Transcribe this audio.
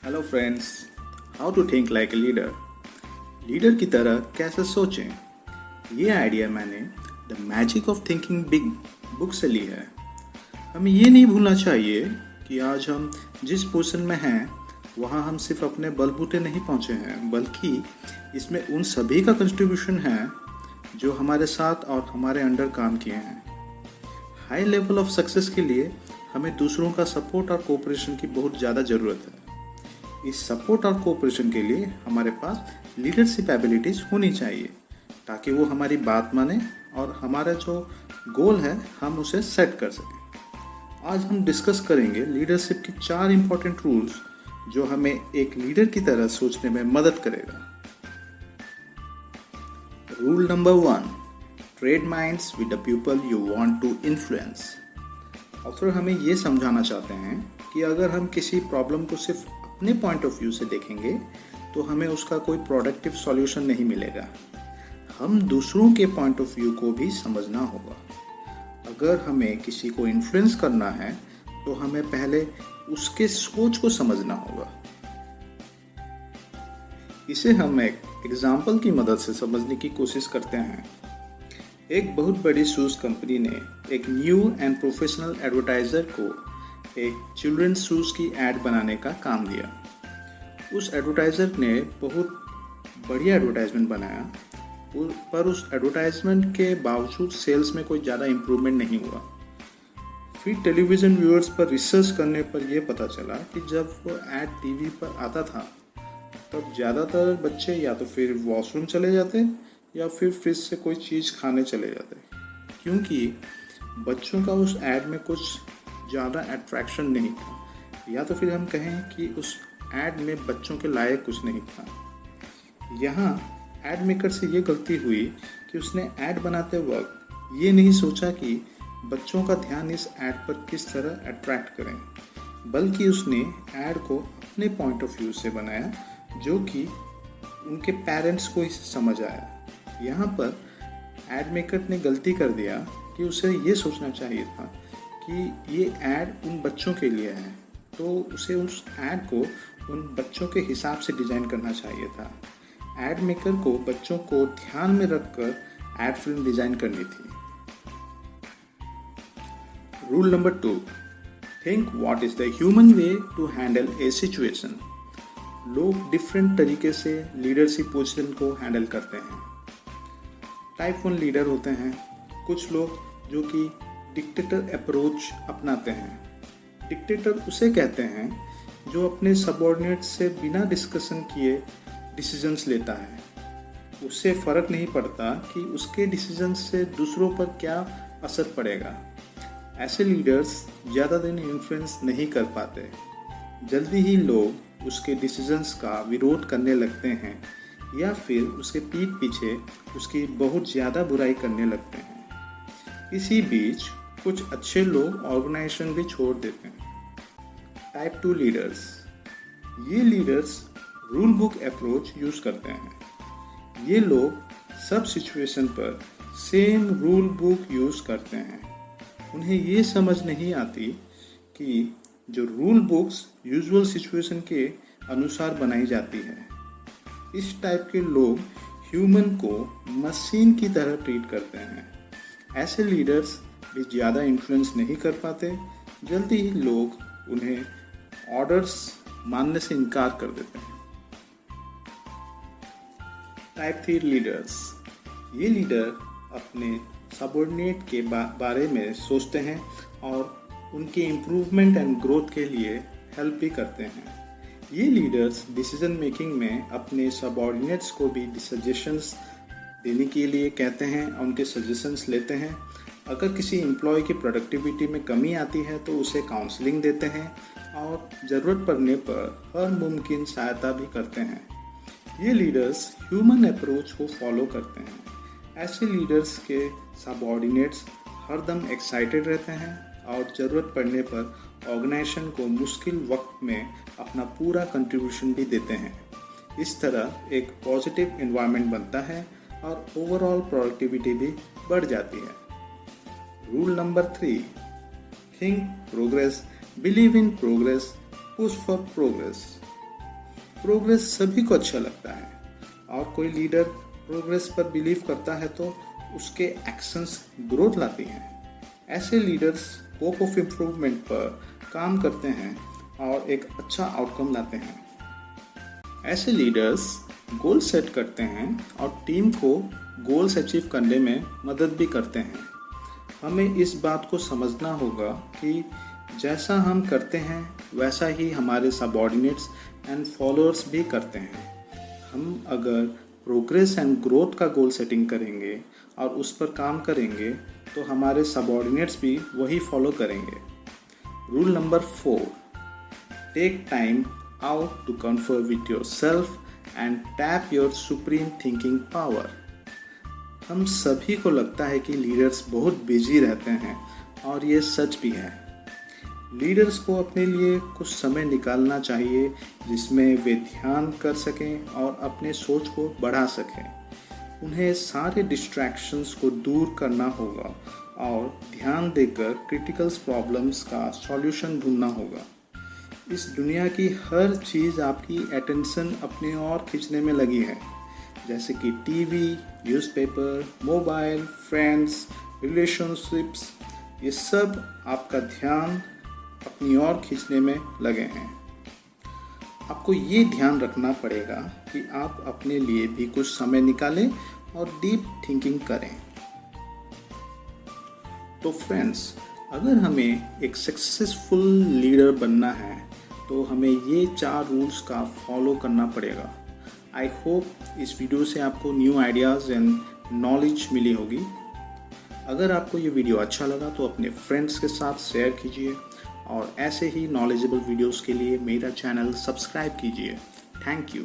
Hello friends, how to think like a leader. Leader की तरह कैसे सोचें, ये आइडिया मैंने the magic of thinking big book से ली है। हमें ये नहीं भूलना चाहिए कि आज हम जिस पोजीशन में हैं वहाँ हम सिर्फ अपने बलबूते नहीं पहुँचे हैं, बल्कि इसमें उन सभी का कंट्रीब्यूशन है जो हमारे साथ और हमारे अंडर काम किए हैं। हाई लेवल ऑफ सक्सेस के लिए हमें दूसरों का सपोर्ट और कोऑपरेशन की बहुत ज़्यादा ज़रूरत है। इस सपोर्ट और कोऑपरेशन के लिए हमारे पास लीडरशिप एबिलिटीज़ होनी चाहिए ताकि वो हमारी बात माने और हमारा जो गोल है हम उसे सेट कर सकें। आज हम डिस्कस करेंगे लीडरशिप की 4 इम्पॉर्टेंट रूल्स जो हमें एक लीडर की तरह सोचने में मदद करेगा। Rule number 1, trade minds with the people you want to influence. Author हमें ये समझाना चाहते हैं कि अगर हम किसी प्रॉब्लम को सिर्फ अपने पॉइंट ऑफ व्यू से देखेंगे तो हमें उसका कोई प्रोडक्टिव सॉल्यूशन नहीं मिलेगा। हम दूसरों के पॉइंट ऑफ व्यू को भी समझना होगा। अगर हमें किसी को इन्फ्लुएंस करना है तो हमें पहले उसके सोच को समझना होगा। इसे हम एक एग्जाम्पल की मदद से समझने की कोशिश करते हैं। एक बहुत बड़ी शूज़ कंपनी ने एक न्यू एंड प्रोफेशनल एडवर्टाइज़र को एक चिल्ड्रंस शूज़ की ऐड बनाने का काम दिया। उस एडवर्टाइज़र ने बहुत बढ़िया एडवर्टाइजमेंट बनाया, पर उस एडवर्टाइजमेंट के बावजूद सेल्स में कोई ज़्यादा इम्प्रूवमेंट नहीं हुआ। फिर टेलीविज़न व्यूअर्स पर रिसर्च करने पर यह पता चला कि जब वो ऐड टीवी पर आता था तब ज़्यादातर बच्चे या तो फिर वॉशरूम चले जाते या फिर फ्रिज से कोई चीज़ खाने चले जाते, क्योंकि बच्चों का उस ऐड में कुछ ज़्यादा अट्रैक्शन नहीं था, या तो फिर हम कहें कि उस ऐड में बच्चों के लायक कुछ नहीं था। यहाँ ऐड मेकर से ये गलती हुई कि उसने ऐड बनाते वक्त ये नहीं सोचा कि बच्चों का ध्यान इस ऐड पर किस तरह अट्रैक्ट करें, बल्कि उसने ऐड को अपने पॉइंट ऑफ व्यू से बनाया जो कि उनके पेरेंट्स को ही समझ आया। यहाँ पर ऐड मेकर ने गलती कर दिया कि उसे ये सोचना चाहिए था कि ये ऐड उन बच्चों के लिए है, तो उसे उस ऐड को उन बच्चों के हिसाब से डिज़ाइन करना चाहिए था। ऐड मेकर को बच्चों को ध्यान में रखकर ऐड फिल्म डिज़ाइन करनी थी। Rule number 2, think what is the human way to handle a situation. लोग डिफरेंट तरीके से लीडरशिप पोजीशन को हैंडल करते हैं। टाइप 1 लीडर होते हैं, कुछ लोग जो कि डिक्टेटर अप्रोच अपनाते हैं। डिक्टेटर उसे कहते हैं जो अपने सबऑर्डिनेट से बिना डिस्कशन किए डिसीजंस लेता है। उससे फ़र्क नहीं पड़ता कि उसके डिसीजंस से दूसरों पर क्या असर पड़ेगा। ऐसे लीडर्स ज़्यादा दिन इन्फ्लुएंस नहीं कर पाते। जल्दी ही लोग उसके डिसीजंस का विरोध करने लगते हैं या फिर उसके पीठ पीछे उसकी बहुत ज़्यादा बुराई करने लगते हैं। इसी बीच कुछ अच्छे लोग ऑर्गेनाइजेशन भी छोड़ देते हैं। टाइप 2 लीडर्स, ये leaders rule book approach use करते हैं। ये लोग सब सिचुएशन पर सेम रूल बुक यूज़ करते हैं। उन्हें ये समझ नहीं आती कि जो रूल बुक्स यूजुअल सिचुएशन के अनुसार बनाई जाती है। इस टाइप के लोग ह्यूमन को मशीन की तरह ट्रीट करते हैं। ऐसे लीडर्स भी ज़्यादा इन्फ्लुएंस नहीं कर पाते। जल्दी ही लोग उन्हें ऑर्डर्स मानने से इनकार कर देते हैं। टाइप 3 लीडर्स, ये लीडर अपने सबऑर्डिनेट के बारे में सोचते हैं और उनके इम्प्रूवमेंट एंड ग्रोथ के लिए हेल्प भी करते हैं। ये लीडर्स डिसीजन मेकिंग में अपने सबऑर्डिनेट्स को भी सजेशंस देने के लिए कहते हैं और उनके सजेशंस लेते हैं। अगर किसी एम्प्लॉय की प्रोडक्टिविटी में कमी आती है तो उसे काउंसलिंग देते हैं और ज़रूरत पड़ने पर हर मुमकिन सहायता भी करते हैं। ये लीडर्स ह्यूमन अप्रोच को फॉलो करते हैं। ऐसे लीडर्स के सबऑर्डिनेट्स हरदम एक्साइटेड रहते हैं और ज़रूरत पड़ने पर ऑर्गेनाइजेशन को मुश्किल वक्त में अपना पूरा कंट्रीब्यूशन भी देते हैं। इस तरह एक पॉजिटिव एनवायरनमेंट बनता है और ओवरऑल प्रोडक्टिविटी भी बढ़ जाती है। Rule number 3, think progress, believe in progress, push for progress. Progress सभी को अच्छा लगता है और कोई लीडर प्रोग्रेस पर बिलीव करता है तो उसके एक्शंस ग्रोथ लाती हैं। ऐसे लीडर्स होप ऑफ इम्प्रूवमेंट पर काम करते हैं और एक अच्छा आउटकम लाते हैं। ऐसे लीडर्स गोल सेट करते हैं और टीम को गोल्स अचीव करने में मदद भी करते हैं। हमें इस बात को समझना होगा कि जैसा हम करते हैं वैसा ही हमारे सबऑर्डिनेट्स एंड फॉलोअर्स भी करते हैं। हम अगर प्रोग्रेस एंड ग्रोथ का गोल सेटिंग करेंगे और उस पर काम करेंगे तो हमारे सबऑर्डिनेट्स भी वही फॉलो करेंगे। Rule number 4, take time out to confer with yourself and tap your supreme thinking power। हम सभी को लगता है कि लीडर्स बहुत बिजी रहते हैं और ये सच भी है। लीडर्स को अपने लिए कुछ समय निकालना चाहिए जिसमें वे ध्यान कर सकें और अपने सोच को बढ़ा सकें। उन्हें सारे डिस्ट्रैक्शंस को दूर करना होगा और ध्यान देकर क्रिटिकल प्रॉब्लम्स का सॉल्यूशन ढूंढना होगा। इस दुनिया की हर चीज़ आपकी अटेंशन अपनी ओर खींचने में लगी है, जैसे कि TV, newspaper, mobile, friends, relationships, ये सब आपका ध्यान अपनी ओर खींचने में लगे हैं। आपको ये ध्यान रखना पड़ेगा कि आप अपने लिए भी कुछ समय निकालें और डीप थिंकिंग करें। तो फ्रेंड्स, अगर हमें एक सक्सेसफुल लीडर बनना है तो हमें ये 4 रूल्स का फॉलो करना पड़ेगा। आई होप इस वीडियो से आपको न्यू आइडियाज़ एंड नॉलेज मिली होगी। अगर आपको ये वीडियो अच्छा लगा तो अपने फ्रेंड्स के साथ शेयर कीजिए और ऐसे ही नॉलेजेबल वीडियोस के लिए मेरा चैनल सब्सक्राइब कीजिए। Thank you.